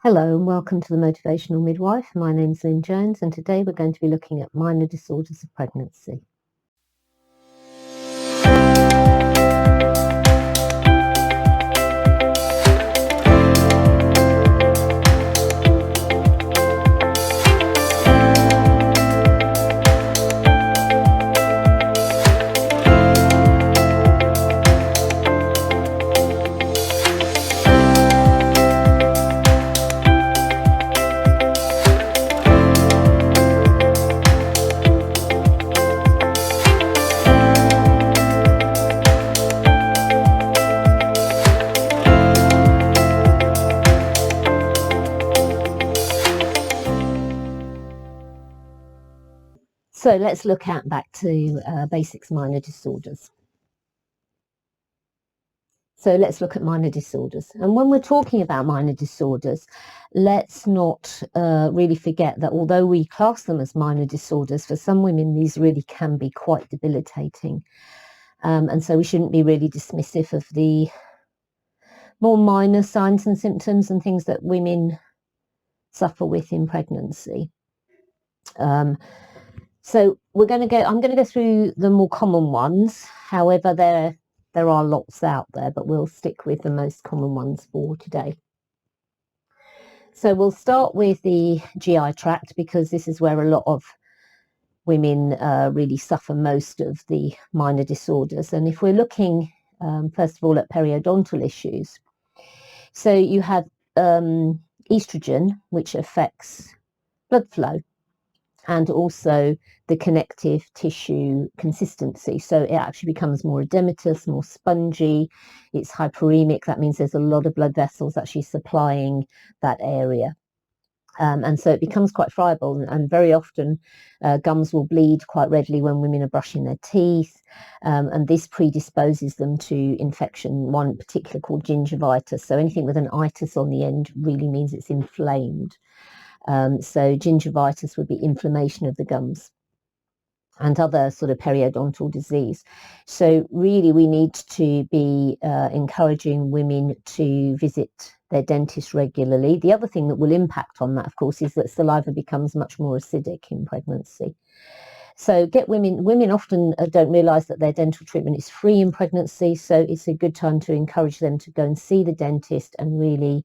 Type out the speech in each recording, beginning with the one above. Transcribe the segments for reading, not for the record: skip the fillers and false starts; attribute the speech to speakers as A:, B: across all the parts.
A: Hello and welcome to the Motivational Midwife. My name's Lynn Jones and today we're going to be looking at minor disorders of pregnancy. So let's look back to basics minor disorders. So let's look at minor disorders. And when we're talking about minor disorders, let's not really forget that although we class them as minor disorders, for some women these really can be quite debilitating. And so we shouldn't be really dismissive of the more minor signs and symptoms and things that women suffer with in pregnancy. So I'm going to go through the more common ones. However, there are lots out there, but we'll stick with the most common ones for today. So we'll start with the GI tract because this is where a lot of women really suffer most of the minor disorders. And if we're looking, first of all, at periodontal issues, so you have estrogen, which affects blood flow, and also the connective tissue consistency. So it actually becomes more edematous, more spongy, it's hyperemic. That means there's a lot of blood vessels actually supplying that area. And so it becomes quite friable, and very often gums will bleed quite readily when women are brushing their teeth, and this predisposes them to infection, one particular called gingivitis. So anything with an itis on the end really means it's inflamed. So gingivitis would be inflammation of the gums and other sort of periodontal disease. So really we need to be encouraging women to visit their dentist regularly. The other thing that will impact on that, of course, is that saliva becomes much more acidic in pregnancy. So women often don't realise that their dental treatment is free in pregnancy, so it's a good time to encourage them to go and see the dentist and really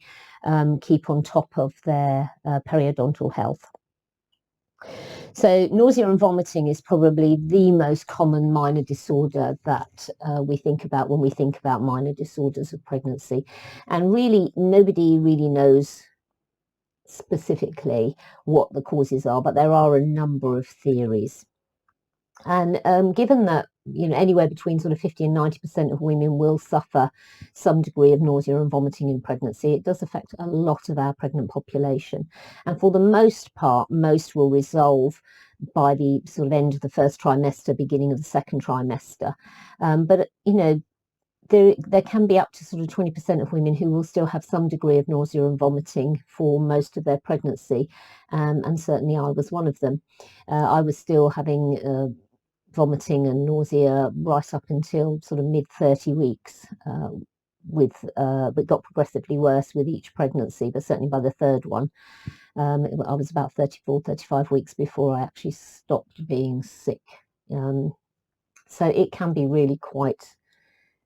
A: keep on top of their periodontal health. So nausea and vomiting is probably the most common minor disorder that we think about when we think about minor disorders of pregnancy. And really, nobody really knows specifically what the causes are, but there are a number of theories. And given that anywhere between sort of 50 and 90% of women will suffer some degree of nausea and vomiting in pregnancy, it does affect a lot of our pregnant population. And for the most part, most will resolve by the sort of end of the first trimester, beginning of the second trimester. But there can be up to sort of 20% of women who will still have some degree of nausea and vomiting for most of their pregnancy. And certainly I was one of them. I was still having vomiting and nausea right up until sort of mid 30 weeks, but got progressively worse with each pregnancy, but certainly by the third one. I was about 34, 35 weeks before I actually stopped being sick. So it can be really quite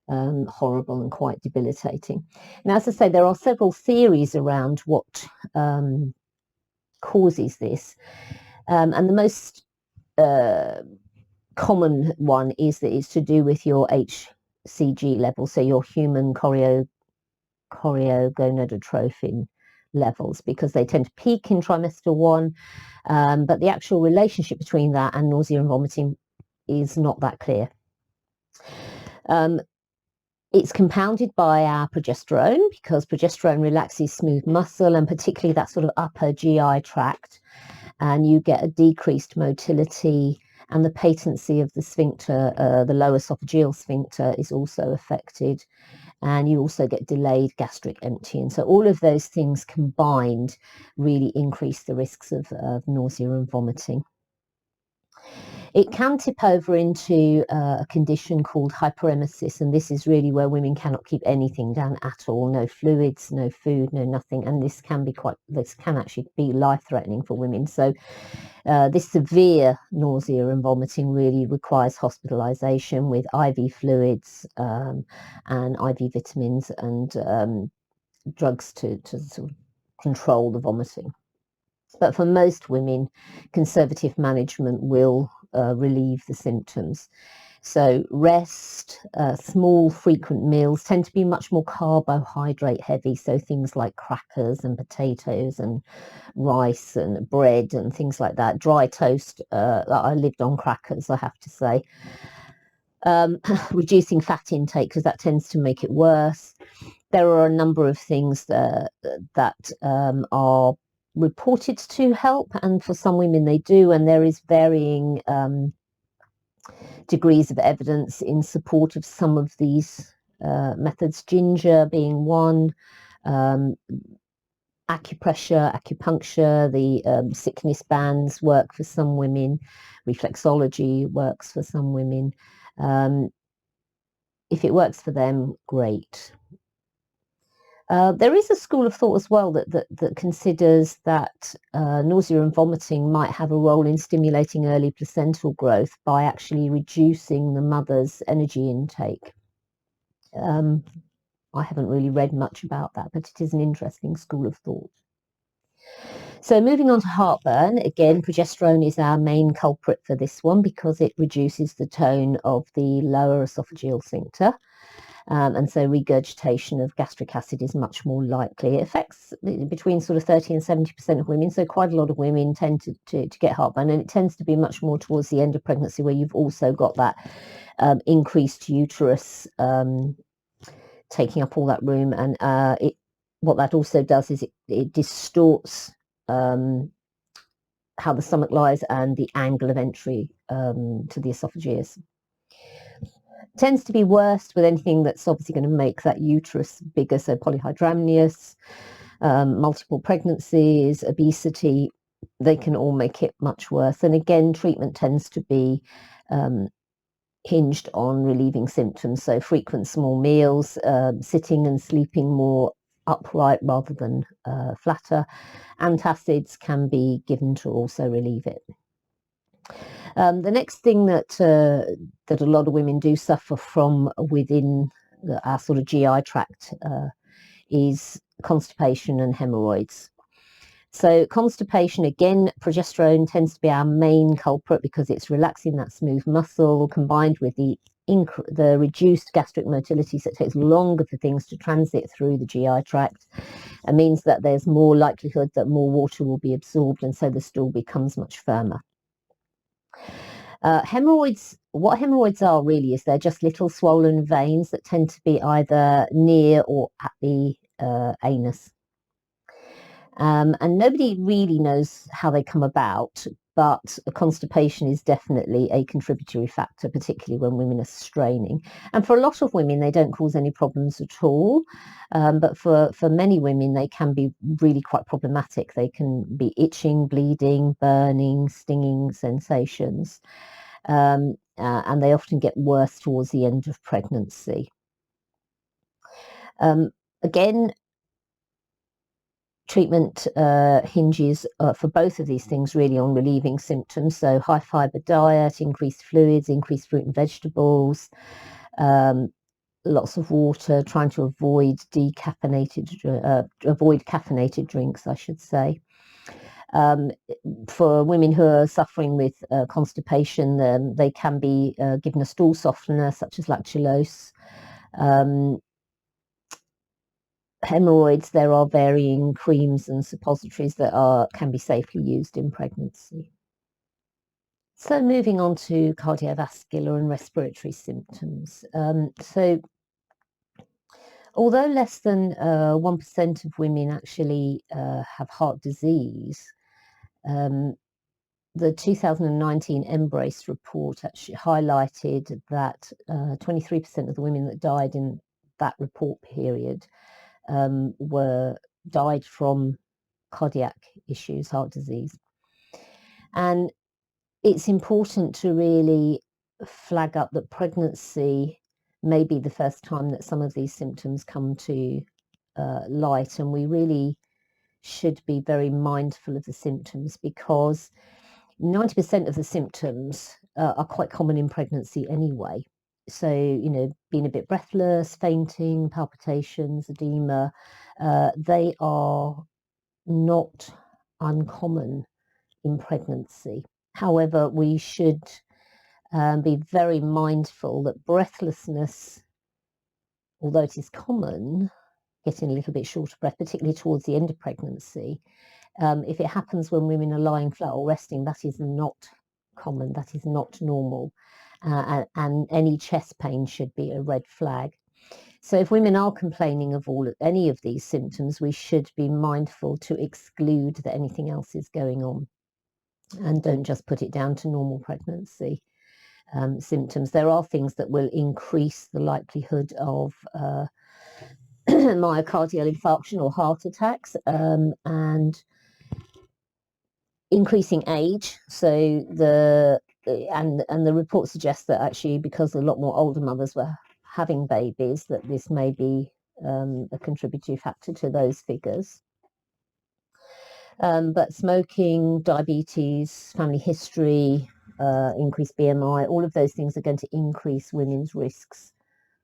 A: horrible and quite debilitating. Now, as I say, there are several theories around what causes this, and the most common one is that it's to do with your HCG level, so your human choriogonadotrophin levels, because they tend to peak in trimester 1, but the actual relationship between that and nausea and vomiting is not that clear. It's compounded by our progesterone, because progesterone relaxes smooth muscle and particularly that sort of upper GI tract, and you get a decreased motility, and the patency of the sphincter, the lower esophageal sphincter, is also affected, and you also get delayed gastric emptying. So all of those things combined really increase the risks of nausea and vomiting. It can tip over into a condition called hyperemesis, and this is really where women cannot keep anything down at all, no fluids, no food, no nothing, and this can actually be life-threatening for women. So this severe nausea and vomiting really requires hospitalization with IV fluids and IV vitamins and drugs to sort of control the vomiting. But for most women, conservative management will relieve the symptoms. So rest, small frequent meals tend to be much more carbohydrate heavy. So things like crackers and potatoes and rice and bread and things like that. Dry toast, I lived on crackers, I have to say. Reducing fat intake, because that tends to make it worse. There are a number of things that are reported to help, and for some women they do, and there is varying degrees of evidence in support of some of these methods, ginger being one, acupressure, acupuncture, the sickness bands work for some women, reflexology works for some women. If it works for them, great. There is a school of thought as well that considers that nausea and vomiting might have a role in stimulating early placental growth by actually reducing the mother's energy intake. I haven't really read much about that, but it is an interesting school of thought. So moving on to heartburn, again, progesterone is our main culprit for this one because it reduces the tone of the lower esophageal sphincter. And so regurgitation of gastric acid is much more likely. It affects between sort of 30 and 70% of women. So quite a lot of women tend to get heartburn, and it tends to be much more towards the end of pregnancy where you've also got that increased uterus taking up all that room. And what that also does is it distorts how the stomach lies and the angle of entry to the esophagus. Tends to be worse with anything that's obviously going to make that uterus bigger, so polyhydramnios, multiple pregnancies, obesity, they can all make it much worse. And again, treatment tends to be hinged on relieving symptoms, so frequent small meals, sitting and sleeping more upright rather than flatter. Antacids can be given to also relieve it. The next thing that a lot of women do suffer from within our sort of GI tract is constipation and hemorrhoids. So constipation, again, progesterone tends to be our main culprit because it's relaxing that smooth muscle combined with the reduced gastric motility, so it takes longer for things to transit through the GI tract. It means that there's more likelihood that more water will be absorbed, and so the stool becomes much firmer. Hemorrhoids, what hemorrhoids are really is they're just little swollen veins that tend to be either near or at the anus. And nobody really knows how they come about, but constipation is definitely a contributory factor, particularly when women are straining. And for a lot of women, they don't cause any problems at all. But for many women, they can be really quite problematic. They can be itching, bleeding, burning, stinging sensations. And they often get worse towards the end of pregnancy. Again, treatment hinges for both of these things really on relieving symptoms. So high fibre diet, increased fluids, increased fruit and vegetables, lots of water, trying to avoid caffeinated drinks, I should say. For women who are suffering with constipation, they can be given a stool softener such as lactulose. Hemorrhoids, there are varying creams and suppositories that can be safely used in pregnancy. So moving on to cardiovascular and respiratory symptoms. So although less than 1% of women actually have heart disease, the 2019 Embrace report actually highlighted that 23% of the women that died in that report period died from cardiac issues, heart disease. And it's important to really flag up that pregnancy may be the first time that some of these symptoms come to light, and we really should be very mindful of the symptoms, because 90% of the symptoms are quite common in pregnancy anyway. So, you know, being a bit breathless, fainting, palpitations, edema, they are not uncommon in pregnancy. However, we should be very mindful that breathlessness, although it is common, getting a little bit short of breath, particularly towards the end of pregnancy, if it happens when women are lying flat or resting, that is not common, that is not normal, and any chest pain should be a red flag. So if women are complaining of any of these symptoms, we should be mindful to exclude that anything else is going on, and don't just put it down to normal pregnancy symptoms. There are things that will increase the likelihood of myocardial infarction or heart attacks, and increasing age. So the report suggests that actually, because a lot more older mothers were having babies, that this may be a contributory factor to those figures. But smoking, diabetes, family history, increased BMI, all of those things are going to increase women's risks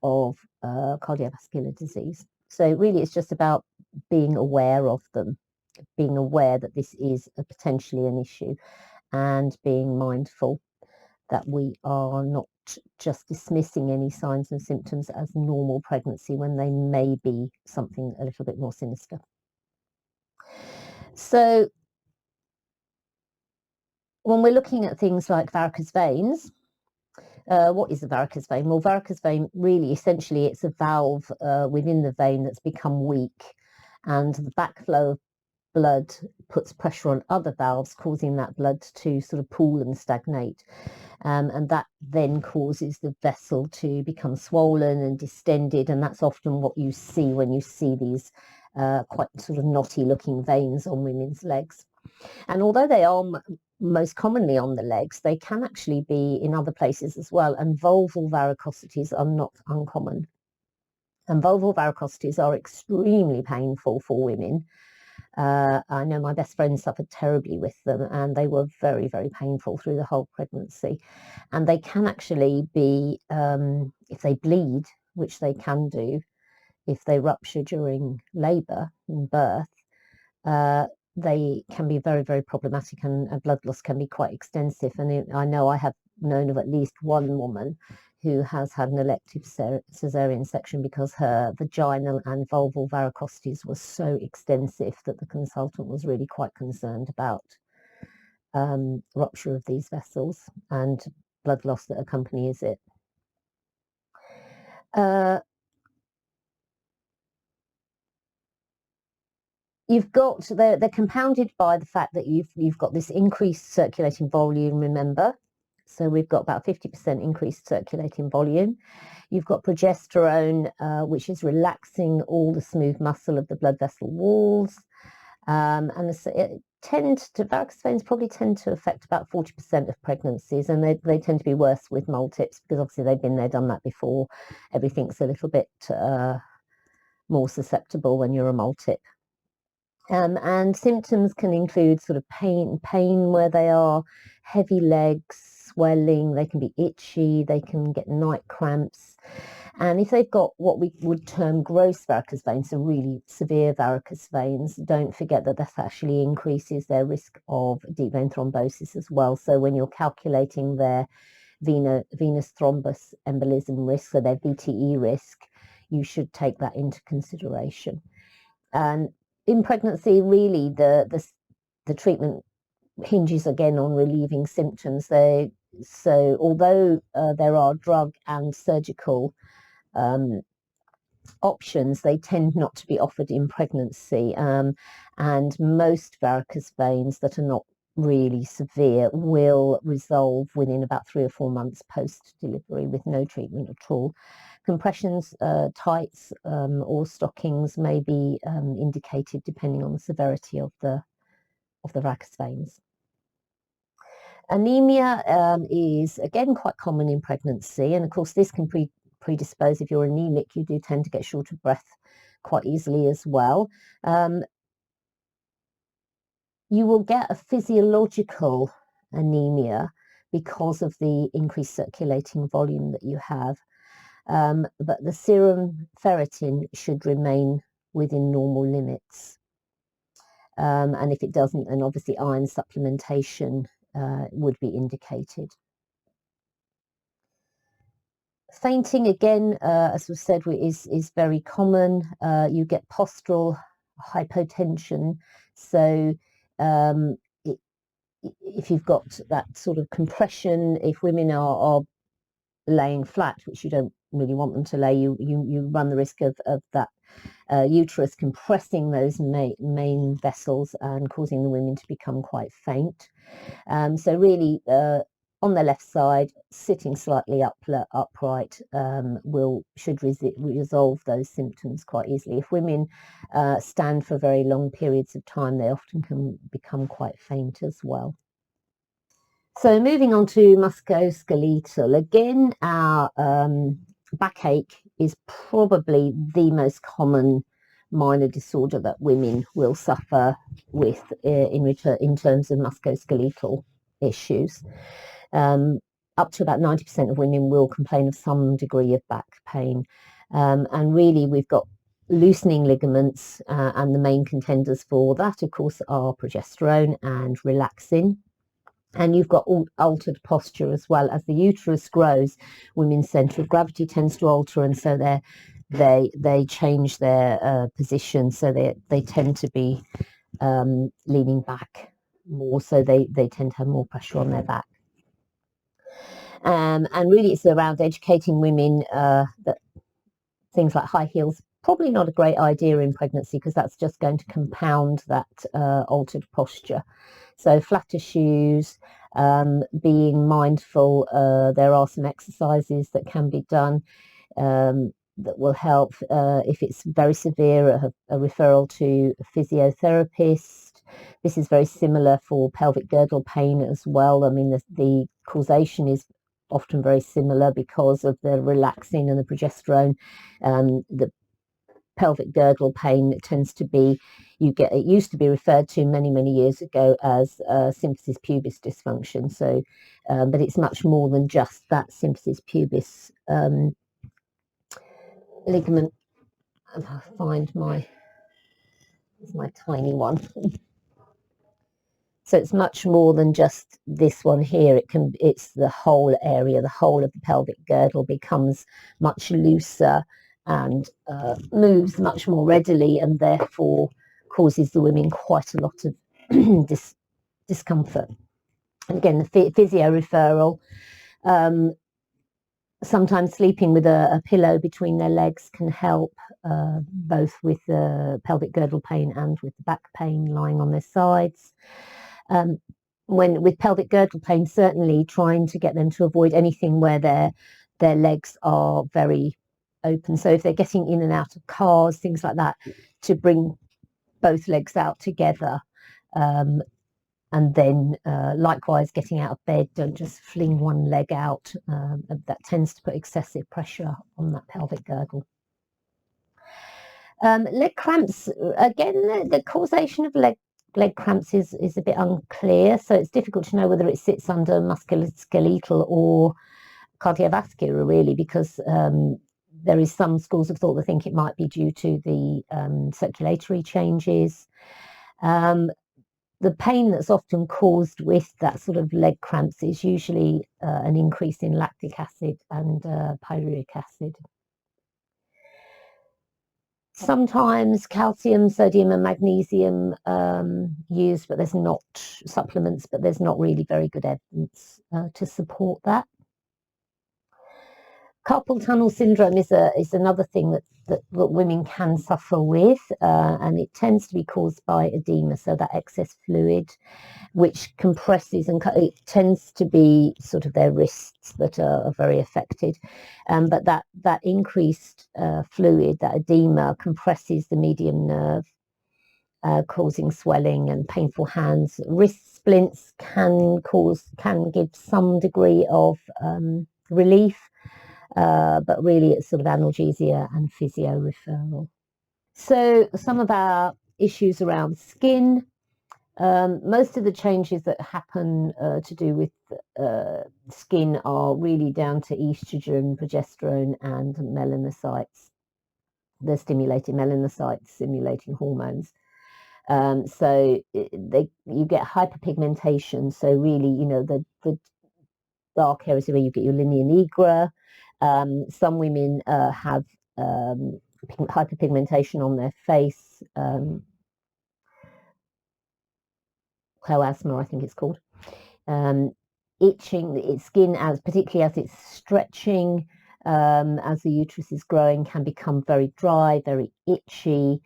A: of cardiovascular disease. So really, it's just about being aware of them, being aware that this is potentially an issue, and being mindful that we are not just dismissing any signs and symptoms as normal pregnancy when they may be something a little bit more sinister. So when we're looking at things like varicose veins, what is a varicose vein? Well, varicose vein, really, essentially, it's a valve within the vein that's become weak, and the backflow of blood puts pressure on other valves, causing that blood to sort of pool and stagnate. And that then causes the vessel to become swollen and distended, and that's often what you see when you see these quite sort of knotty looking veins on women's legs. And although they are most commonly on the legs, they can actually be in other places as well, and vulval varicosities are not uncommon. And vulval varicosities are extremely painful for women. I know my best friend suffered terribly with them, and they were very, very painful through the whole pregnancy. And they can actually be, if they bleed, which they can do, if they rupture during labour and birth, they can be very, very problematic, and blood loss can be quite extensive. And I know I have known of at least one woman who has had an elective cesarean section because her vaginal and vulval varicosities were so extensive that the consultant was really quite concerned about rupture of these vessels and blood loss that accompanies it. They're compounded by the fact that you've got this increased circulating volume, remember. So we've got about 50% increased circulating volume. You've got progesterone, which is relaxing all the smooth muscle of the blood vessel walls. And varicose veins probably tend to affect about 40% of pregnancies, and they tend to be worse with multips, because obviously they've been there, done that before. Everything's a little bit more susceptible when you're a multip. And symptoms can include sort of pain where they are, heavy legs, swelling, they can be itchy, they can get night cramps. And if they've got what we would term gross varicose veins, so really severe varicose veins, don't forget that that actually increases their risk of deep vein thrombosis as well. So when you're calculating their venous thrombus embolism risk, so their VTE risk, you should take that into consideration. And in pregnancy, really, the treatment hinges again on relieving symptoms. So although there are drug and surgical options, they tend not to be offered in pregnancy. And most varicose veins that are not really severe will resolve within about 3 or 4 months post-delivery with no treatment at all. Compressions, tights, or stockings may be indicated depending on the severity of the varicose veins. Anemia is again quite common in pregnancy, and of course this can predispose. If you're anemic, you do tend to get short of breath quite easily as well. You will get a physiological anemia because of the increased circulating volume that you have, but the serum ferritin should remain within normal limits, and if it doesn't, then obviously iron supplementation would be indicated. Fainting, again, as we said, is very common. You get postural hypotension, so if you've got that sort of compression, if women are laying flat, which you don't really want them to lay, you run the risk of that uterus compressing those main vessels and causing the women to become quite faint. So really, on the left side, sitting slightly upright should resolve those symptoms quite easily. If women stand for very long periods of time, they often can become quite faint as well. So moving on to musculoskeletal, again, our backache is probably the most common minor disorder that women will suffer with in terms of musculoskeletal issues. Up to about 90% of women will complain of some degree of back pain, and really we've got loosening ligaments, and the main contenders for that, of course, are progesterone and relaxin. And you've got altered posture as well. As the uterus grows, women's centre of gravity tends to alter, and so they change their position, so they tend to be leaning back more, so they tend to have more pressure on their back. And really it's around educating women that things like high heels, probably not a great idea in pregnancy, because that's just going to compound that altered posture. So flatter shoes, being mindful, there are some exercises that can be done that will help. If it's very severe, a referral to a physiotherapist. This is very similar for pelvic girdle pain as well. I mean, the causation is often very similar because of the relaxin and the progesterone. The pelvic girdle pain tends to be, it used to be referred to many years ago as symphysis pubis dysfunction. So, but it's much more than just that symphysis pubis ligament. I'll find my tiny one. So it's much more than just this one here. It's the whole area, the whole of the pelvic girdle becomes much looser and moves much more readily, and therefore causes the women quite a lot of discomfort. And again, the physio referral, sometimes sleeping with a pillow between their legs can help, both with the pelvic girdle pain and with the back pain lying on their sides. When with pelvic girdle pain, certainly trying to get them to avoid anything where their legs are very open. So if they're getting in and out of cars, things like that, to bring both legs out together, and then likewise getting out of bed, don't just fling one leg out. That tends to put excessive pressure on that pelvic girdle. Leg cramps, again, the causation of leg cramps is a bit unclear, so it's difficult to know whether it sits under musculoskeletal or cardiovascular, really, because there is some schools of thought that think it might be due to the circulatory changes. The pain that's often caused with that sort of leg cramps is usually an increase in lactic acid and pyruvic acid. Sometimes calcium, sodium and magnesium used, but there's not supplements, but there's not really very good evidence to support that. Carpal tunnel syndrome is another thing that women can suffer with, and it tends to be caused by edema, so that excess fluid which compresses, and it tends to be sort of their wrists that are very affected, but that increased fluid, that edema, compresses the medium nerve, causing swelling and painful hands, wrists splints can give some degree of relief, but really it's sort of analgesia and physio referral. So some of our issues around skin, most of the changes that happen to do with skin are really down to estrogen, progesterone and melanocytes. The stimulating melanocytes stimulating hormones. So you get hyperpigmentation. So really, you know, the dark areas where you get your linea nigra. Some women have hyperpigmentation on their face, coasma, I think it's called. Itching, its skin, particularly as it's stretching, as the uterus is growing, can become very dry, very itchy.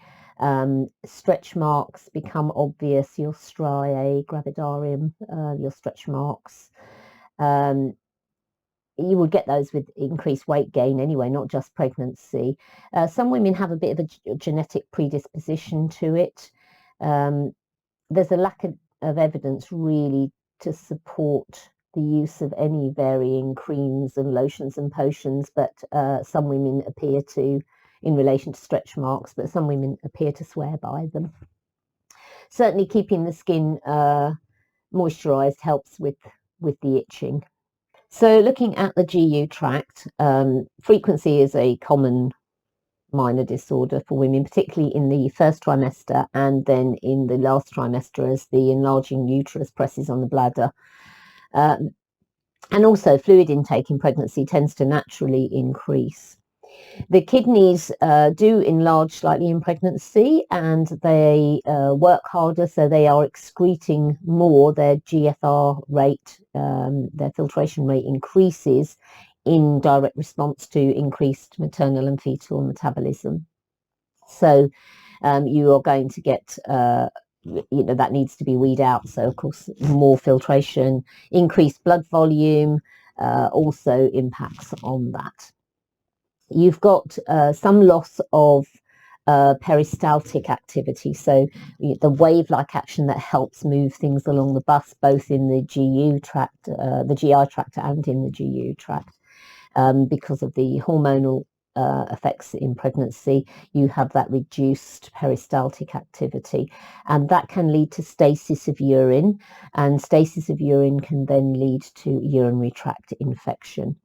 A: Stretch marks become obvious, your striae gravidarum, your stretch marks. You would get those with increased weight gain anyway, not just pregnancy. Some women have a bit of a genetic predisposition to it. There's a lack of evidence really to support the use of any varying creams and lotions and potions, but some women appear to, in relation to stretch marks, but some women appear to swear by them. Certainly keeping the skin moisturized helps with the itching. So looking at the GU tract, frequency is a common minor disorder for women, particularly in the first trimester and then in the last trimester as the enlarging uterus presses on the bladder. And also fluid intake in pregnancy tends to naturally increase. The kidneys do enlarge slightly in pregnancy and they work harder, so they are excreting more. Their GFR rate, their filtration rate increases in direct response to increased maternal and fetal metabolism. So you are going to get, that needs to be weed out. So of course, more filtration, increased blood volume also impacts on that. You've got some loss of peristaltic activity, so the wave-like action that helps move things along the bus, both in the GU tract, the GI tract and in the GU tract. Because of the hormonal effects in pregnancy, you have that reduced peristaltic activity, and that can lead to stasis of urine, and stasis of urine can then lead to urinary tract infection.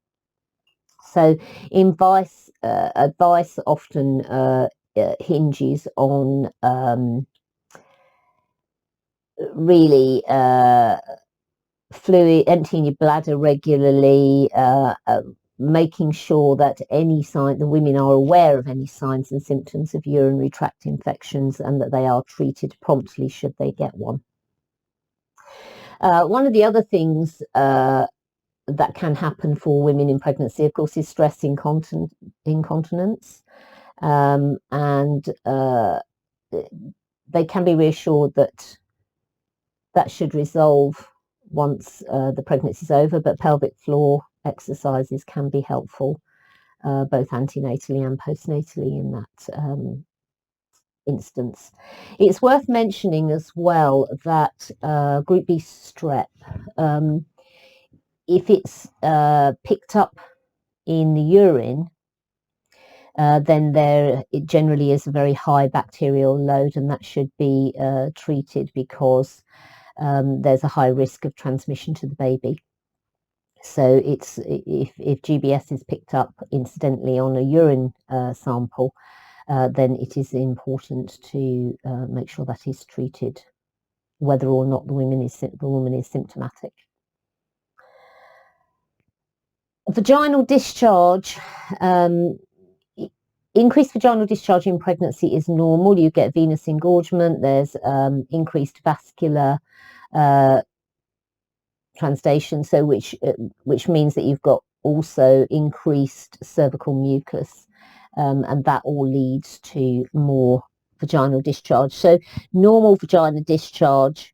A: So advice often hinges on really fluid, emptying your bladder regularly, making sure that the women are aware of any signs and symptoms of urinary tract infections and that they are treated promptly should they get one. One of the other things that can happen for women in pregnancy, of course, is stress incontinence, and they can be reassured that should resolve once the pregnancy is over, but pelvic floor exercises can be helpful, both antenatally and postnatally in that instance. It's worth mentioning as well that group B strep, if it's picked up in the urine, then it generally is a very high bacterial load, and that should be treated because there's a high risk of transmission to the baby. So if GBS is picked up incidentally on a urine sample, then it is important to make sure that is treated, whether or not the woman is symptomatic. Vaginal discharge, increased vaginal discharge in pregnancy is normal. You get venous engorgement, there's increased vascular transdation, so which means that you've got also increased cervical mucus, and that all leads to more vaginal discharge. So normal vaginal discharge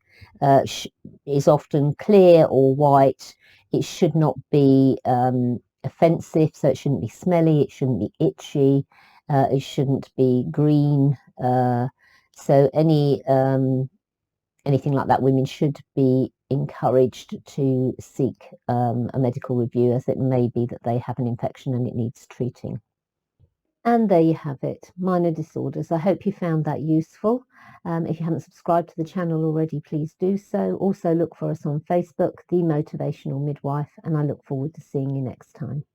A: is often clear or white. It should not be offensive, so it shouldn't be smelly, it shouldn't be itchy, it shouldn't be green. So any anything like that, women should be encouraged to seek a medical review, as it may be that they have an infection and it needs treating. And there you have it, minor disorders. I hope you found that useful. If you haven't subscribed to the channel already, please do so. Also look for us on Facebook, The Motivational Midwife, and I look forward to seeing you next time.